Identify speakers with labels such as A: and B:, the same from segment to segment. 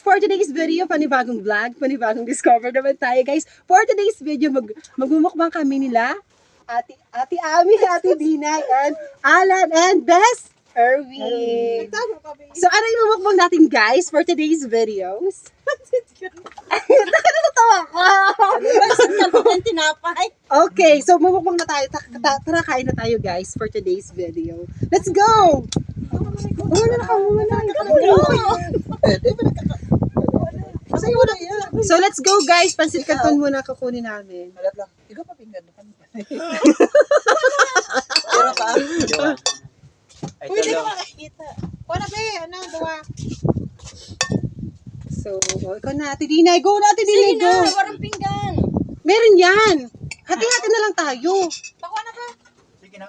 A: guys, for today's video, panibagong vlog, panibagong discover naman tayo guys. For today's video, magmumukbang kami nila, Ate Ami, Ate Dinay, and Alan, and Best Erwin. So ano yung mumukbang natin guys for today's videos? Nakakatawa ko. Okay, so mumukbang na tayo. Tara, kain na tayo guys for today's video. Let's go! So let's go guys, pansit canton muna kukunin namin.
B: Ikaw pa pinggan. Pero pa.
C: Uy, di ko makakita. Wala ba eh, ano, dawa.
A: So, ikaw na, Ate Dinay. Go na, Ate Dinay, go.
C: Sige na, warang pinggan.
A: Meron yan. Hati-hati na lang tayo.
C: Bako na ka.
B: Sige na.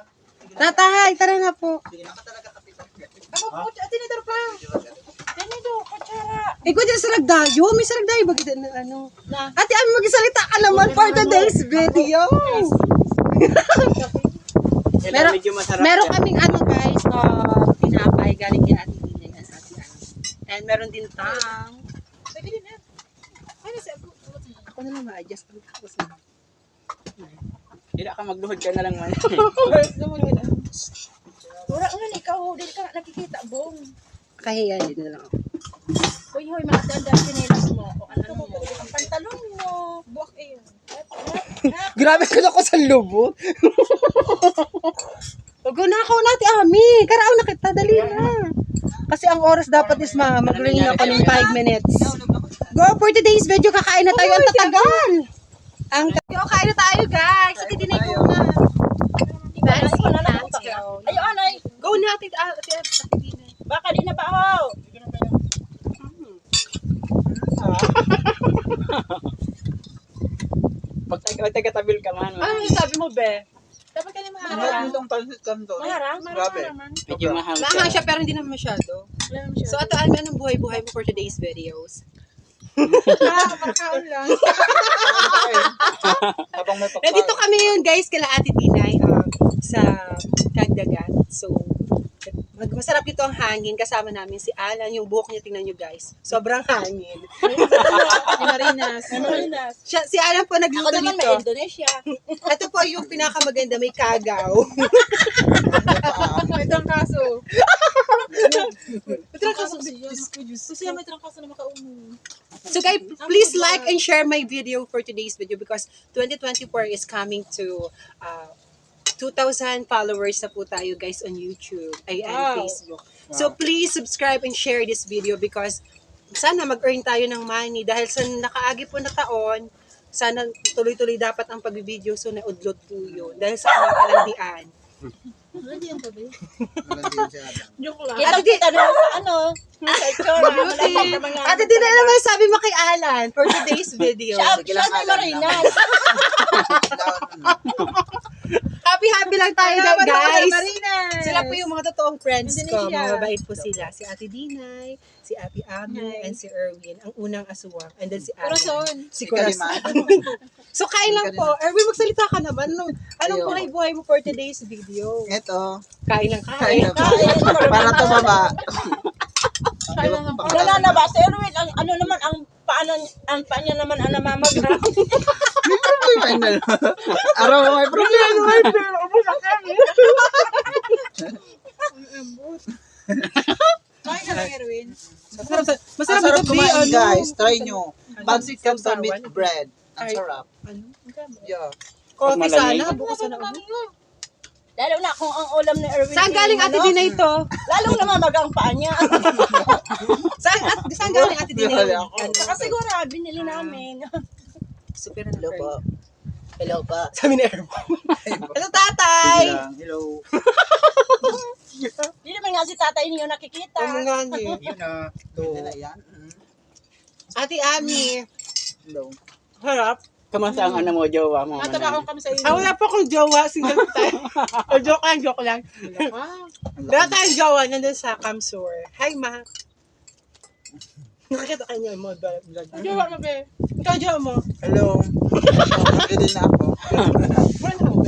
A: Tatay, tara na po.
B: Sige na ka talaga kapitan.
C: Ako po, tinidor pa. Tinidor, kutsara.
A: Ikaw dyan sa ragdayo. May sa ragdayo. Bakit ano?
C: Na.
A: Ate, Ami, magsalita ka naman for today's video. Meron kaming ano guys, tinapay galing kay Ate Dinay and Ate Ami. And meron din tang.
C: Pwede din na. Ano sa ako?
A: Ako na lang ma-adjust.
B: Hindi ka magluhod ka na lang man.
C: Wala nga, ikaw, hindi ka nakikita, bong.
A: Kahiya din na lang ako.
C: Hoy, mga dandan chinelas mo. O ano mo, ang pantalon mo. Buwak eh yun.
A: Grabe ka na ko sa lubot. Huwag na ako natin, Ami. Karao na kita, dali na. Kasi ang oras dapat is mag-ring ako ng 5 minutes. Go for today's video, kakain na tayo. Ang tatagal. Kain na tayo, guys. Ate Dinay, go na.
C: Guys, ko na lang. Ayo, anay.
A: Go na, Ate Dinay.
C: Baka di na ba ako?
B: Magtaga-tabil ka man.
C: Ano sabi mo, be? Dapat ka na maharang.
B: Itong pansit kanto.
C: Maharang?
B: Grabe. Medyo mahal
A: Mahang siya, pero hindi naman masyado. So, Ate Ami, anong buhay-buhay mo for today's videos?
C: Pagkaon lang.
B: Habang may pagkain.
A: Nandito kami ngayon, guys, kala Ate Dinay sa Kagdagan. So, masarap dito ang hangin. Kasama namin si Alan. Yung buhok niya, tingnan nyo guys. Sobrang hangin.
C: Ni Marinas.
A: Si Alan po
C: Ako
A: nagluto
C: naman may
A: dito.
C: Indonesia.
A: Ito po yung pinakamaganda, may kagaw.
C: May trangkaso.
A: May trangkaso.
C: Kasi may trangkaso na makaumo.
A: So guys, please like and share my video for today's video because 2024 is coming to 2,000 followers na po tayo guys on YouTube and Facebook. So please subscribe and share this video because sana mag-earn tayo ng money dahil sa nakaagi po na taon, sana tuloy-tuloy dapat ang pag-video so naudlot po yun dahil sa aming kalandian.
C: Joke lang. Kita na sa ano, sa itsura.
A: Ate, di na naman sabi mo kay Alan for today's video.
C: Siya na Marinas.
A: Happy lang tayo guys.
C: Marinas.
A: Sila po yung mga totoong friends ko.
C: Indonesia.
A: Mga mabait po sila. Si Ate Dinay, si Ate Ami, and si Erwin. Ang unang aswang. And then si Alan.
C: Corazon.
A: Si Corazon. So kain lang po. Erwin, magsalita ka naman. Anong buhay-buhay mo for today's video?
B: Ito.
A: Kain lang
B: Kain
A: kain.
B: na ba? Para tumaba.
C: Wala na ba? Si Erwin, ano naman, ang paa niya naman ang namamagra.
B: Araw may problema.
C: Kain ka lang, Erwin.
B: Masarap kumain guys. Try nyo. Pancit canton with bread. Ang sarap.
A: Ano?
B: Yeah.
A: Coffee sana. Bukas sana.
C: Lalo na kung ang ulam ni Erwin.
A: Saan galing Ate Dinay ito?
C: Lalong namamaga ang paa niya.
A: Saan galing Ate Dinay?
C: Saka siguro, binili namin.
A: Super na
B: Hello po. Hello pa.
A: Sabi ni Erwin. Hello, tatay!
B: Hello.
C: Hindi naman nga si tatay niyo nakikita.
A: Ano nga niyo?
B: Yun na. Ito. Yan.
A: Ate Ami.
B: Hello.
A: Harap.
B: Kamusta ang ano mo, jowa mo?
C: Natabakon kami sa inyo.
A: Wala pa akong jowa. Single time. O, joke lang. Wala tayong jowa. Nandun sa Kamsur. Hi, ma. Nakakita ka niya mo.
C: Jowa mo, be.
A: Ikaw, jowa mo.
B: Hello. Okay din na ako.
A: Wala na ako.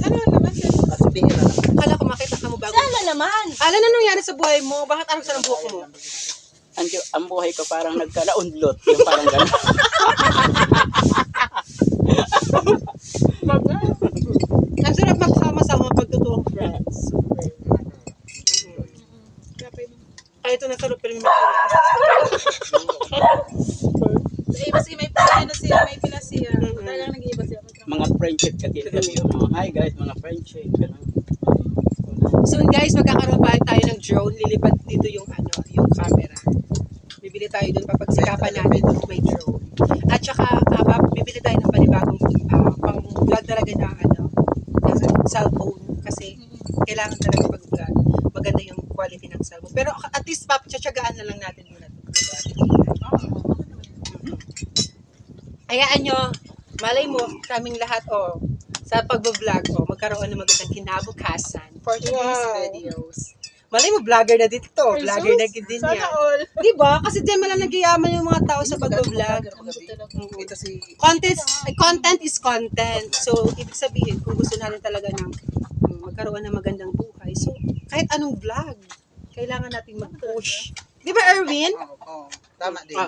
A: Ano naman siya?
B: Sabihin na lang.
A: Akala ko makita ka mo bago.
C: Sana naman.
A: Alam na nangyari sa buhay mo? Bakit anong sa buhok mo?
D: ang buhay ko parang nagkalaundlot. Yung parang gano'n.
A: Ang sarap magsama-sama pagtutuong friends. Ay, ito nasa lupil yung makilas.
C: Kasi may pala na siya, may pila siya. Talagang nag-iiba siya.
D: Mga friendship kasi sabi yung hi guys, mga friendship. Gano'n.
A: Soon guys, magkakaroon pa tayo ng drone. Lilipat dito yung yung camera. Bibili tayo dun papagsikapan natin kung may drone. At saka, bibili tayo ng panibagong pang-vlog talaga na na cellphone. Kasi kailangan talaga pag-vlog. Maganda yung quality ng cellphone. Pero at least, tsatsagaan na lang natin muna. Diba? Hayaan nyo, malay mo, kaming lahat, sa pag-vlog, magkaroon ng magandang kinabukasan for today's videos. Malay mo, vlogger na dito. Vlogger na din
C: Sana
A: yan.
C: all.
A: Diba? Kasi diyan malang nagyayaman yung mga tao sa pag-vlog.
B: Ito si...
A: Content is content. So, ibig sabihin, kung gusto natin talaga ng magkaroon ng magandang buhay, so, kahit anong vlog, kailangan natin mag-push. Di ba, Erwin?
B: Oo, tama din.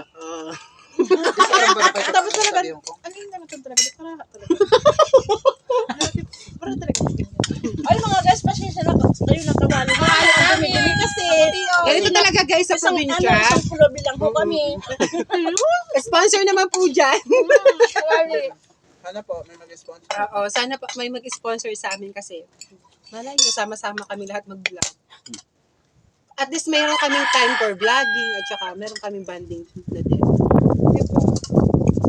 C: Tapos talaga, ano yun naman talaga? Parang talaga. Ay mga guys, pasensya na kayo nakabali. Ang dumi-dumi kasi.
A: Ganito talaga guys sa probinsya.
C: Isang pulobi lang po kami.
A: Sponsor naman po dyan.
B: Sana po, may mag-sponsor.
A: Oo, sana pa may mag-sponsor sa amin kasi malay nyo, sama-sama kami lahat mag-vlog. At least mayroon kaming time for vlogging at saka meron kaming banding na din. Diba?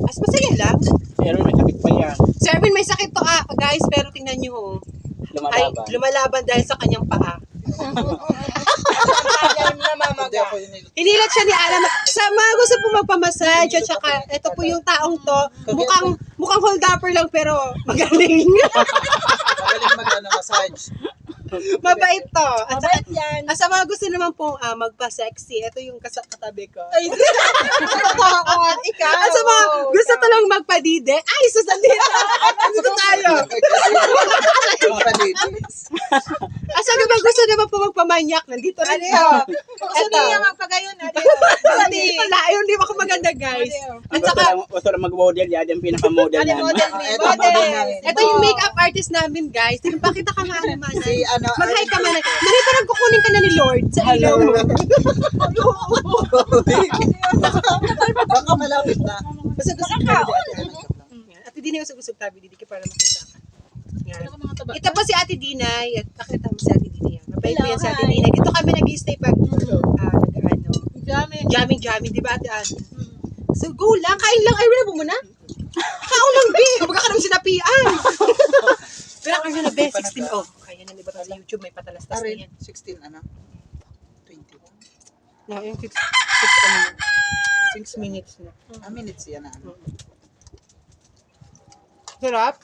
A: As masaya lang.
D: Pero may sakit pa yan.
A: Si Erwin may sakit to guys, pero tingnan nyo. Ay,
D: Lumalaban.
A: lumalaban dahil sa kanyang paa.
B: Hindi ako yun.
A: Hinilat siya ni Alam. Sa mga gusto po magpamassage at saka ito po yung taong to. Mukhang hold upper lang pero magaling.
B: Magaling mag-massage.
A: Mabait to. At saka,
C: Mabait yan.
A: sa mga gusto naman pong magpa-sexy, ito yung katabi ko.
C: Ay, ikaw.
A: At sa mga gusto talang magpadide, ay, susandito. Dito tayo. At sa mga gusto naman po magpamanyak, nandito rin to.
C: Gusto niya magpagayon.
A: Hindi pala, ayun, di ba ako maganda guys. At saka,
D: Gusto lang mag-model yan, yung pinaka-model
C: Ano
D: yan.
C: model ni
B: Ito,
C: model.
A: ito yung makeup artist namin guys. Pakita ka nga naman.
B: Si
A: Mag-hi ka man. Mali, parang kukunin ka na ni Lord sa ilaw mo.
B: Baka malapit na.
A: Basta gusto ka. At hindi na yung usog tabi, hindi ka para makita ka. Yan. Ito pa si Ate Dinay. At nakita mo si Ate Dinay. Mabait mo yan si Ate Dinay. Dito kami nag-stay pag jamming, di ba Ate Ano? So go lang, kain lang. Ay, wala mo muna. Kao lang, be. Baga ka naman sinapian. Pero kaya na, be, 16. Oh, kaya na, di ba sa YouTube, may patalastas na yan.
B: 16 ano? 21.
A: No, yung 6 minutes na.
B: Minutes yan ano.
A: Sarap.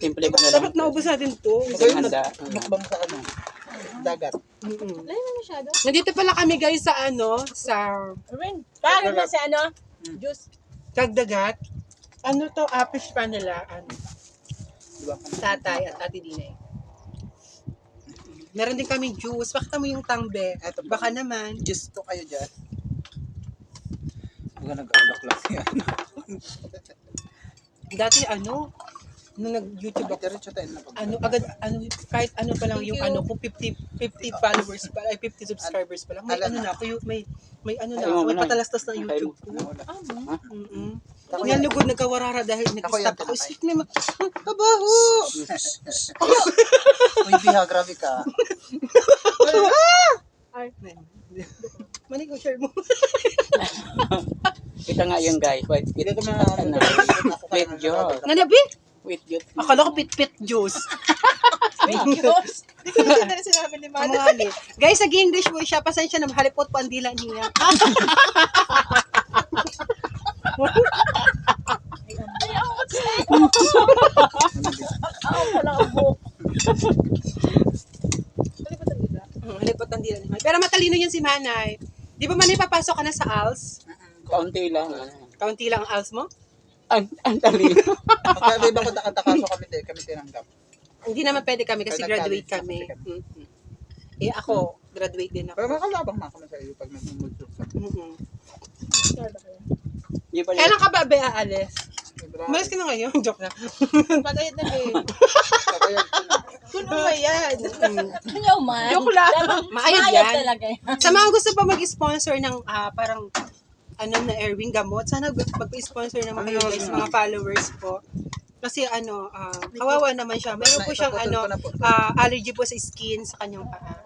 D: Simple ba na lang?
A: Dapat naubos natin to.
D: Isang handa.
B: Mukbang sa ano? Dagat.
C: Layo mo masyado.
A: Nandito pala kami guys sa sa
C: Rin. Paano na si ano? Juice.
A: Kagdagat. Ano to, fish pa nila,
B: Diba?
A: tatay at ate Dinay. Meron din kaming juice. Pakita mo yung tangbe.
B: Eto,
A: Baka naman.
B: Just to kayo dyan. Huwag nag-alak lang yan.
A: Dati nung nag-YouTube ako,
B: Diretso tayo na pag-
A: agad, kahit ano pa lang yung kung 50 followers pa, ay 50 subscribers pa lang, may na ako, may
D: Ay,
A: patalastas ng YouTube ko.
B: Nawala.
A: Ako yan lugod nagkawarara dahil nag-stop
B: yan,
A: ako.
B: tinatay.
A: Isip naman, kabaho!
B: Uy, Biha, grabe ka.
A: Mani ko share mo.
D: Kita nga yun guys. Wait,
B: Hindi ko
D: Wait, Diyos.
A: Nanabi?
D: Wait, Diyos.
A: Akala ko pit-pit juice.
C: Juice. Hindi ko na sinabi ni Mother.
A: Kamali. Guys, nag-English mo siya. Pasensya na, halipot po ang dila niya.
C: Ako pala ang buhok.
A: Halipot ang dila niya. Pero matalino yan si Manay. Di ba Manay, papasok ka na sa ALS?
D: Kaunti lang.
A: Kaunti lang ang ALS mo?
D: Ang talino.
B: Magkaiba ko takatakaso kami tinanggap.
A: Hindi naman pwede kami kasi
B: Kaya
A: graduate
B: nag-college
A: kami.
B: kami.
A: Eh ako, graduate din ako.
B: Pero makalabang na kami sa iyo pag nagmumulsok ka.
A: Mm-mm.
D: Hindi pa
A: Kailan ka ba be aalis?
B: Sobra.
A: Umalis ka na ngayon. Joke lang.
C: Patayad na eh.
B: Kapayag ko na.
A: Kuno ba yan?
C: Ayaw man.
A: Joke lang. Maayos yan.
C: talaga yan.
A: Sa mga gusto pa mag-sponsor ng parang na Erwin gamot, sana mag-sponsor naman kayo guys, mga followers po. Kasi kawawa naman siya. Meron po siyang allergy po sa skin sa kanyang paa.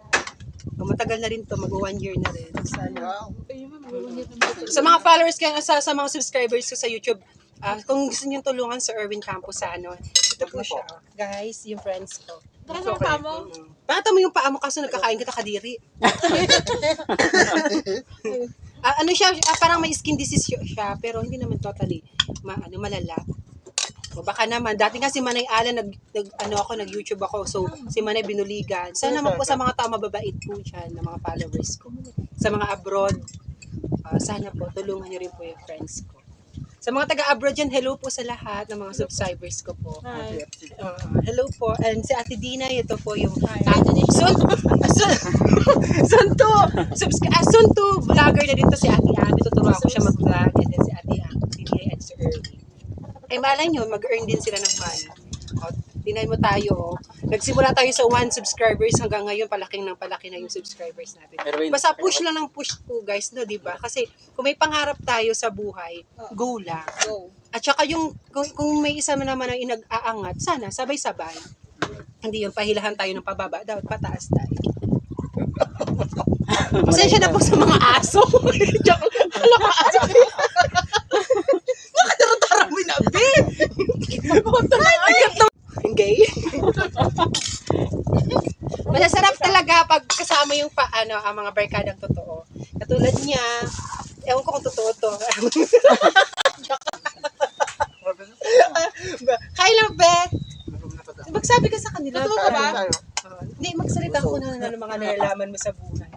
A: Matagal na rin to, mag-1 year na rin. Sana.
B: Wow.
A: Sa mga followers kaya sa mga subscribers ko sa YouTube, kung gusto niyo tulungan sa Erwin Campos ito po siya. Guys, yung friends ko.
C: Bakit ang paa mo?
A: Pakita mo yung paa mo kaso nagkakain kita kadiri. Parang may skin disease siya, pero hindi naman totally malala. O baka naman, dati nga si Manay Alan, nag-YouTube ako, so si Manay binuligan. Sana naman po sa mga tao mababait po dyan, ng mga followers ko. Sa mga abroad, sana po, tulungan niyo rin po yung friends ko. Sa mga taga-abroad dyan, hello po sa lahat ng mga subscribers ko po.
C: Hi.
A: Hello po. And si Ate Dina, ito po yung soon to vlogger na din to si Ate Abby. Tuturuan ko siya mag-vlog. And then si Ate Abby and Sir Erwin. Ay malay nyo, mag-earn din sila ng money. Tingnan mo tayo. Nagsimula tayo sa 1 subscribers hanggang ngayon palaki na yung subscribers natin.
D: Erwin,
A: Basta push lang ng push po guys, no, di ba? Kasi kung may pangarap tayo sa buhay, go lang.
C: Go.
A: At saka kung may isa naman ang inag-aangat, sana sabay-sabay. Hindi yung pahilahan tayo ng pababa, dapat pataas tayo. Pasensya na po sa mga aso. Joke lang. Ano ka aso? Nakatara-tara mo na, babe! Gay? Masasarap talaga pag kasama yung ang mga barkadang totoo. Katulad niya, ewan ko kung totoo to. Kailan, be? Magsabi ka sa kanila.
C: Totoo ka ba?
A: Hindi, magsalita ko na ng mga nalalaman mo sa buhay.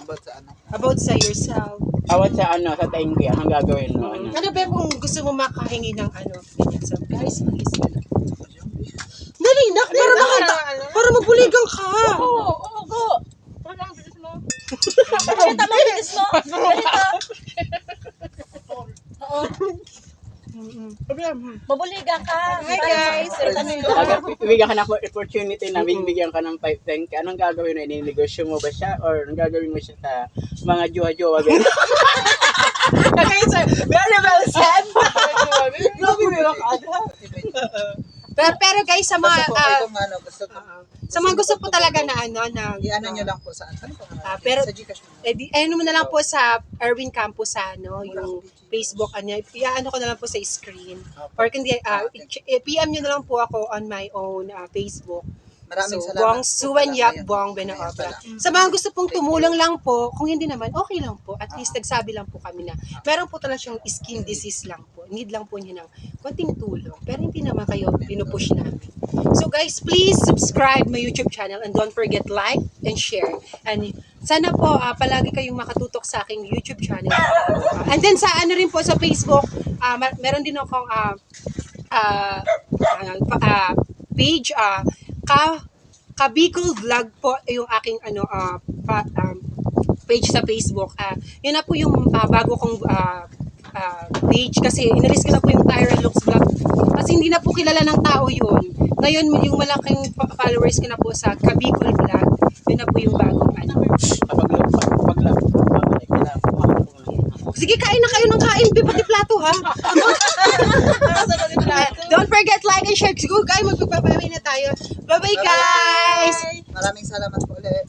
B: About sa ano?
A: About sa yourself.
D: awat sa sa Tainggi, anong gagawin mo?
A: Ano ba kung gusto mo makahingi ng ganyan sa guys, please. Dali, nak, para mabuligan ka.
C: Oo, go. Ano ang bilis mo? Pakita mo ang bilis mo. Oo. Mabuligan ka.
A: Hi, guys.
D: Bibigyan ka ng opportunity na bibigyan ka ng 5-10 ka. Anong gagawin mo? Ininegosyo mo ba siya? Or anong gagawin mo siya sa mga jowa-jowa?
A: Okay, sir. Very well said. Pero guys, sa mga
B: Basta po kayo kung ano, gusto ko.
A: sa mga gusto po talaga na na
B: I-ano nyo lang po saan. Ano po nga?
A: pero-
B: Sa Gcash mo.
A: ano mo na lang po sa Erwin Campos yung Facebook i-ano ko na lang po sa screen. Or kundi PM nyo na lang po ako on my own Facebook.
B: Maraming
A: So,
B: salamat.
A: Buong
B: po
A: Suwanyap,
B: pala.
A: Buong Benaobra. Sa mga gusto pong tumulong lang po, kung hindi naman, okay lang po. At least nagsabi lang po kami na meron po talaga siyang skin disease lang po. Need lang po niya ng konting tulong. Pero hindi naman kayo pinupush namin. So guys, please subscribe my YouTube channel and don't forget like and share. And sana po palagi kayong makatutok sa aking YouTube channel. And then sa ano rin po sa Facebook, meron din akong page, Kabicol Vlog po yung aking page sa Facebook. Yun na po yung bago kong page kasi inalis ko na po yung Tyra Looks Vlog kasi hindi na po kilala ng tao yun. Ngayon yung malaking followers ko na po sa Kabicol Vlog, yun na po yung bagong Sige, kain na kayo ng kain, pati plato ha. Don't forget like and share. Siguro guys, magpapabay na tayo. Bye-bye guys!
B: Maraming salamat po ulit.